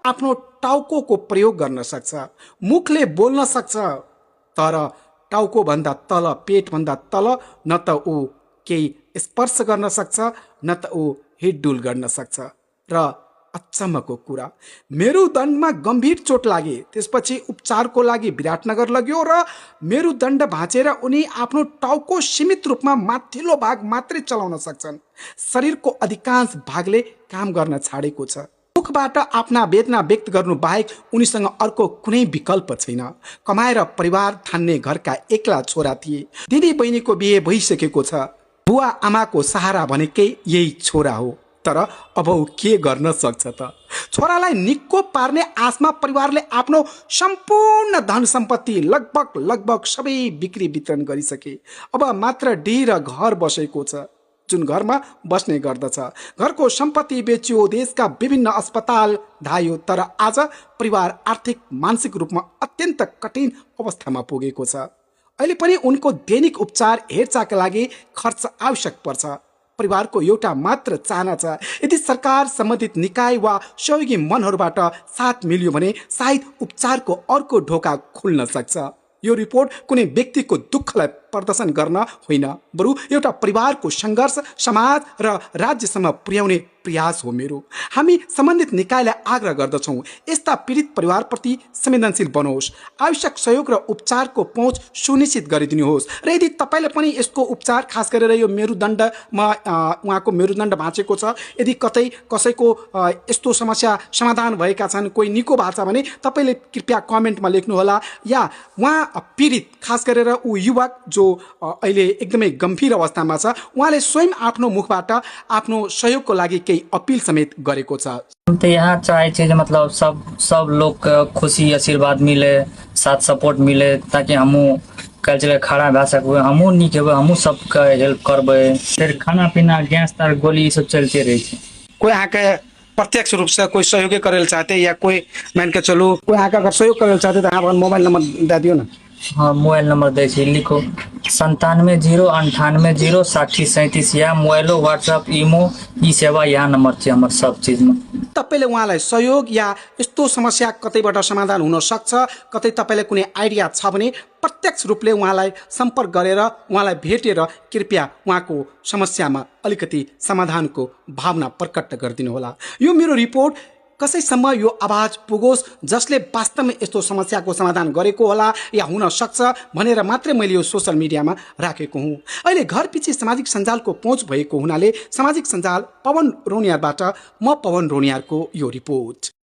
आफ्नो टाउको प्रयोग गर्न सक्छ, मुखले बोल्न सक्छ, तर टाउको भन्दा तल, पेट भन्दा तल न त ऊ केही स्पर्श गर्न सक्छ न त ऊ हिडडुल गर्न सक्छ। र अचम्मको कुरा, मेरुदण्डमा गम्भीर चोट लागे, त्यसपछि उपचारको लागि विराटनगर लग्यो र मेरुदण्ड भाँचेर उनी आफ्नो टाउको सीमित रूपमा माथिल्लो भाग मात्रै चलाउन सक्छन्। शरीरको अधिकांश भागले काम गर्न छाडेको छ। मुखबाट आफ्ना वेदना व्यक्त गर्नु बाहेक उनीसँग अर्को कुनै विकल्प छैन। कमाएर परिवार थान्ने घरका एक्ला छोरा थिए। दिदी बहिनीको बिहे भइसकेको छ। बुवा आमाको सहारा भनेकै यही छोरा हो। तर अब ऊ के गर्न सक्छ त? छोरालाई निक्को पार्ने आशमा परिवारले आफ्नो सम्पूर्ण धन सम्पत्ति लगभग सबै बिक्री वितरण गरिसके। अब मात्र डी र घर बसेको छ, जुन घरमा बस्ने गर्दछ। घरको सम्पत्ति बेचियो, देशका विभिन्न अस्पताल धायो, तर आज परिवार आर्थिक मानसिक रूपमा अत्यन्त कठिन अवस्थामा पुगेको छ। अहिले पनि उनको दैनिक उपचार हेरचाहका लागि खर्च आवश्यक पर्छ। परिवारको एउटा मात्र चाहना छ, यदि सरकार, सम्बन्धित निकाय वा सहयोगी मनहरूबाट साथ मिल्यो भने सायद उपचारको अर्को ढोका खुल्न सक्छ। यो रिपोर्ट कुनै व्यक्तिको दुःखलाई प्रदर्शन गर्न होइन, बरु एउटा परिवारको सङ्घर्ष समाज र राज्यसम्म पुर्याउने प्रयास हो मेरो। हामी सम्बन्धित निकायलाई आग्रह गर्दछौँ, यस्ता पीडित परिवारप्रति संवेदनशील बनोस्, आवश्यक सहयोग र उपचारको पहुँच सुनिश्चित गरिदिनुहोस्। र यदि तपाईँले पनि यसको उपचार, खास गरेर यो मेरुदण्डमा उहाँको मेरुदण्ड भाँचेको छ, यदि कतै कसैको यस्तो समस्या समाधान भएका छन्, कोही निको भएको छ भने तपाईँले कृपया कमेन्टमा लेख्नुहोला। या उहाँ पीडित, खास गरेर ऊ युवक जो अहिले एकदमै गम्भीर अवस्थामा छ, उहाँले स्वयं आफ्नो मुखबाट आफ्नो सहयोगको लागि केही अपील समेत गरेको छ। हम तो यहाँ चाहे छे जे मतलब सब लोग के खुशी आशीर्वाद मिले, साथ सपोर्ट मिले, ताकि हमू कल चले खड़ा भए सकबे, हमू नीक हेबे, हमू सबके हेल्प करबे। फिर खाना पीना, गैस तार, गोली सब चलते रहे छे। कोई आके प्रत्यक्ष रूप से कोई सहयोग करे चाहते, या कोई मान के चलो कोई आके अगर सहयोग करे चाहते तो आप मोबाइल नंबर दे दियो ना। हाँ, मोबाइल नंबर दे छी, लिखो 9709806037, या मोबाइलो, व्हाट्सएप, इमो, ई सेवा यहाँ नंबर छ हमर सब चीज में। तपाईले उहाँलाई सहयोग या यस्तो समस्या कतैबाट समाधान हुन सक्छ, कतै तपाईले कुनै आइडिया छ भने प्रत्यक्ष रूपले उहाँलाई सम्पर्क गरेर उहाँलाई भेटेर कृपया उहाँको समस्यामा अलिकति समाधानको भावना प्रकट गरिदिनु होला। यो मेरो रिपोर्ट कसैसम्म यो आवाज पुगोस् जसले वास्तवमा यस्तो समस्याको समाधान गरेको होला या हुन सक्छ भनेर मात्रै मैले यो सोशल मिडियामा राखेको हुँ। अहिले घरपछि सामाजिक सञ्जालको पहुँच भएको हुनाले सामाजिक सञ्जाल पवन रोनियारबाट म पवन रोनियारको यो रिपोर्ट।